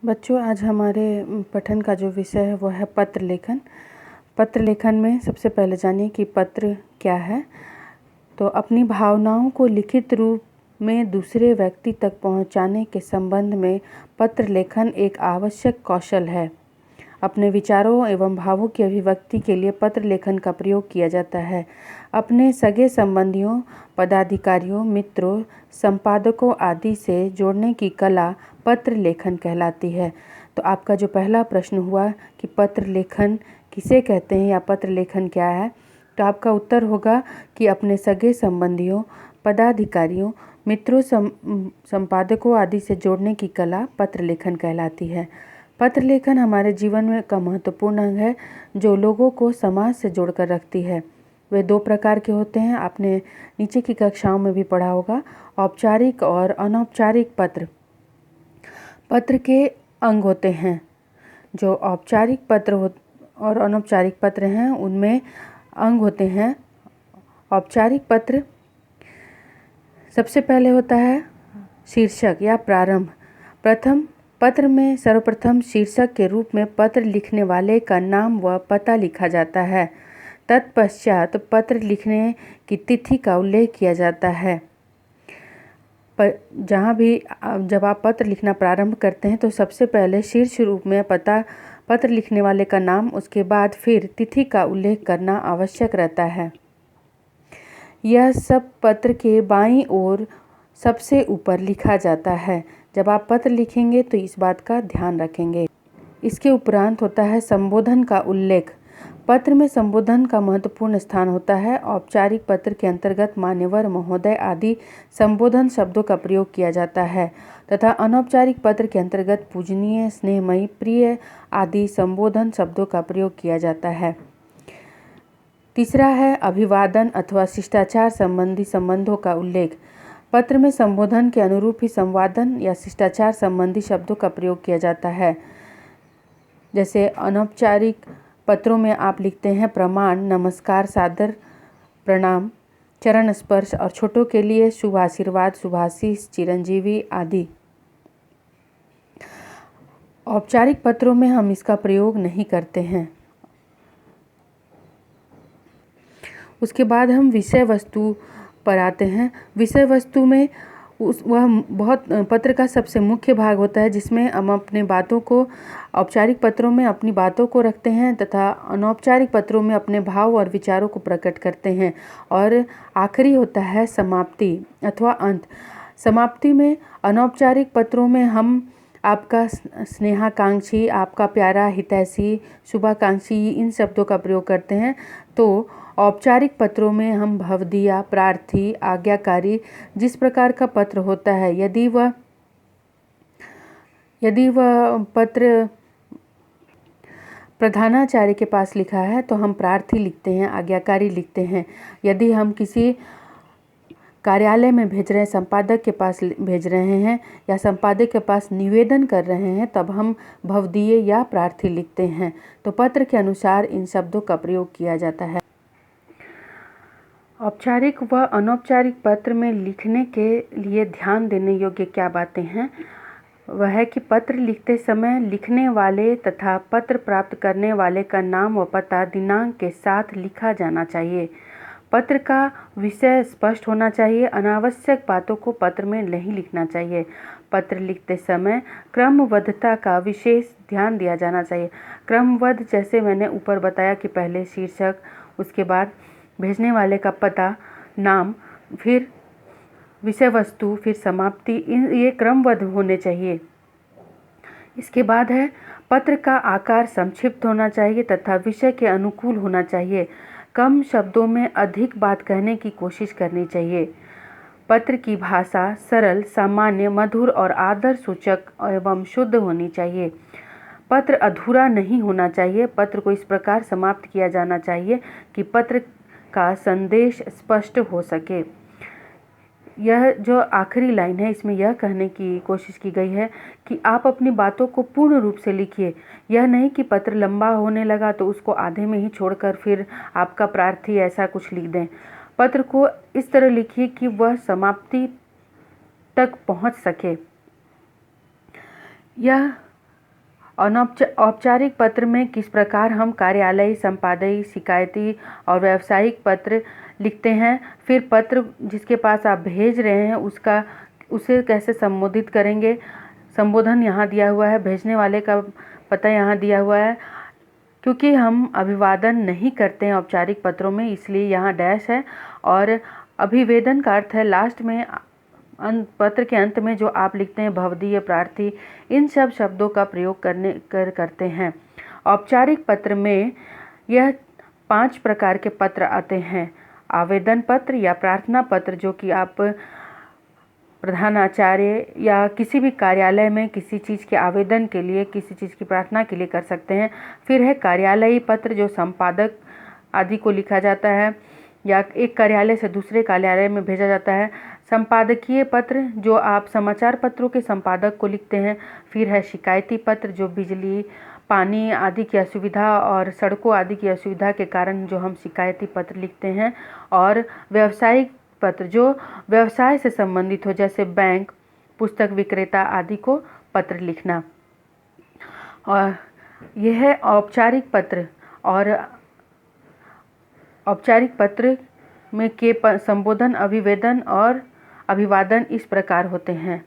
बच्चों, आज हमारे पठन का जो विषय है वो है पत्र लेखन। पत्र लेखन में सबसे पहले जानिए कि पत्र क्या है। तो अपनी भावनाओं को लिखित रूप में दूसरे व्यक्ति तक पहुंचाने के संबंध में पत्र लेखन एक आवश्यक कौशल है। अपने विचारों एवं भावों की अभिव्यक्ति के लिए पत्र लेखन का प्रयोग किया जाता है। अपने सगे संबंधियों, पदाधिकारियों, मित्रों, संपादकों आदि से जोड़ने की कला पत्र लेखन कहलाती है। तो आपका जो पहला प्रश्न हुआ कि पत्र लेखन किसे कहते हैं या पत्र लेखन क्या है, तो आपका उत्तर होगा कि अपने सगे संबंधियों, पदाधिकारियों, मित्रों, संपादकों आदि से जोड़ने की कला पत्र लेखन कहलाती है। पत्र लेखन हमारे जीवन में का महत्वपूर्ण अंग है जो लोगों को समाज से जोड़कर रखती है। वे दो प्रकार के होते हैं, आपने नीचे की कक्षाओं में भी पढ़ा होगा, औपचारिक और अनौपचारिक पत्र। पत्र के अंग होते हैं। जो औपचारिक पत्र और अनौपचारिक पत्र हैं उनमें अंग होते हैं। औपचारिक पत्र सबसे पहले होता है शीर्षक या प्रारंभ। प्रथम पत्र में सर्वप्रथम शीर्षक के रूप में पत्र लिखने वाले का नाम व पता लिखा जाता है। तत्पश्चात पत्र लिखने की तिथि का उल्लेख किया जाता है। जहाँ भी जब आप पत्र लिखना प्रारंभ करते हैं तो सबसे पहले शीर्ष रूप में पत्र लिखने वाले का नाम, उसके बाद फिर तिथि का उल्लेख करना आवश्यक रहता है। यह सब पत्र के बाईं ओर सबसे ऊपर लिखा जाता है। जब आप पत्र लिखेंगे तो इस बात का ध्यान रखेंगे। इसके उपरांत होता है संबोधन का उल्लेख। पत्र में संबोधन का महत्वपूर्ण स्थान होता है। औपचारिक पत्र के अंतर्गत मान्यवर, महोदय आदि संबोधन शब्दों का प्रयोग किया जाता है तथा अनौपचारिक पत्र के अंतर्गत पूजनीय, स्नेहमयी, प्रिय आदि संबोधन शब्दों का प्रयोग किया जाता है। तीसरा है अभिवादन अथवा शिष्टाचार संबंधी संबंधों का उल्लेख। पत्र में संबोधन के अनुरूप ही संवादन या शिष्टाचार संबंधी शब्दों का प्रयोग किया जाता है। जैसे अनौपचारिक पत्रों में आप लिखते हैं प्रमाण, नमस्कार, सादर प्रणाम, चरण स्पर्श और छोटों के लिए शुभ आशीर्वाद, शुभाशीष, चिरंजीवी आदि। औपचारिक पत्रों में हम इसका प्रयोग नहीं करते हैं। उसके बाद हम विषय वस्तु पर आते हैं। विषय वस्तु में वह बहुत पत्र का सबसे मुख्य भाग होता है जिसमें हम अपने बातों को, औपचारिक पत्रों में अपनी बातों को रखते हैं तथा अनौपचारिक पत्रों में अपने भाव और विचारों को प्रकट करते हैं। और आखिरी होता है समाप्ति अथवा अंत। समाप्ति में अनौपचारिक पत्रों में हम आपका स्नेहाकांक्षी, आपका प्यारा, हितैषी, शुभाकांक्षी, इन शब्दों का प्रयोग करते हैं। तो औपचारिक पत्रों में हम भवदीया, प्रार्थी, आज्ञाकारी, जिस प्रकार का पत्र होता है, यदि वह पत्र प्रधानाचार्य के पास लिखा है तो हम प्रार्थी लिखते हैं, आज्ञाकारी लिखते हैं। यदि हम किसी कार्यालय में भेज रहे हैं, संपादक के पास भेज रहे हैं या संपादक के पास निवेदन कर रहे हैं, तब हम भवदीय या प्रार्थी लिखते हैं। तो पत्र के अनुसार इन शब्दों का प्रयोग किया जाता है। औपचारिक व अनौपचारिक पत्र में लिखने के लिए ध्यान देने योग्य क्या बातें हैं, वह है कि पत्र लिखते समय लिखने वाले तथा पत्र प्राप्त करने वाले का नाम व पता दिनांक के साथ लिखा जाना चाहिए। पत्र का विषय स्पष्ट होना चाहिए। अनावश्यक बातों को पत्र में नहीं लिखना चाहिए। पत्र लिखते समय क्रमबद्धता का विशेष ध्यान दिया जाना चाहिए। क्रमबद्ध जैसे मैंने ऊपर बताया कि पहले शीर्षक, उसके बाद भेजने वाले का पता, नाम, फिर विषय वस्तु, फिर समाप्ति, ये क्रमबद्ध होने चाहिए। इसके बाद है पत्र का आकार संक्षिप्त होना चाहिए तथा विषय के अनुकूल होना चाहिए। कम शब्दों में अधिक बात कहने की कोशिश करनी चाहिए। पत्र की भाषा सरल, सामान्य, मधुर और आदर सूचक एवं शुद्ध होनी चाहिए। पत्र अधूरा नहीं होना चाहिए। पत्र को इस प्रकार समाप्त किया जाना चाहिए कि पत्र का संदेश स्पष्ट हो सके। यह जो आखिरी लाइन है, इसमें यह कहने की कोशिश की गई है कि आप अपनी बातों को पूर्ण रूप से लिखिए। यह नहीं कि पत्र लंबा होने लगा तो उसको आधे में ही छोड़कर फिर आपका प्रार्थी ऐसा कुछ लिख दें। पत्र को इस तरह लिखिए कि वह समाप्ति तक पहुंच सके। यह औपचारिक पत्र में किस प्रकार हम कार्यालयी, संपादकीय, शिकायती और व्यावसायिक पत्र लिखते हैं। फिर पत्र जिसके पास आप भेज रहे हैं उसे कैसे संबोधित करेंगे। संबोधन यहाँ दिया हुआ है, भेजने वाले का पता यहाँ दिया हुआ है। क्योंकि हम अभिवादन नहीं करते हैं औपचारिक पत्रों में, इसलिए यहाँ डैश है। और अभिवेदन का अर्थ है लास्ट में, पत्र के अंत में जो आप लिखते हैं, भवदीय, प्रार्थी, इन सब शब्दों का प्रयोग करते हैं। औपचारिक पत्र में यह 5 प्रकार के पत्र आते हैं। आवेदन पत्र या प्रार्थना पत्र, जो कि आप प्रधानाचार्य या किसी भी कार्यालय में किसी चीज़ के आवेदन के लिए, किसी चीज़ की प्रार्थना के लिए कर सकते हैं। फिर है कार्यालयी पत्र, जो संपादक आदि को लिखा जाता है या एक कार्यालय से दूसरे कार्यालय में भेजा जाता है। संपादकीय पत्र, जो आप समाचार पत्रों के संपादक को लिखते हैं। फिर है शिकायती पत्र, जो बिजली, पानी आदि की असुविधा और सड़कों आदि की असुविधा के कारण जो हम शिकायती पत्र लिखते हैं। और व्यावसायिक पत्र, जो व्यवसाय से संबंधित हो, जैसे बैंक, पुस्तक विक्रेता आदि को पत्र लिखना। और यह है औपचारिक पत्र। और औपचारिक पत्र में के संबोधन, अभिवेदन और अभिवादन इस प्रकार होते हैं।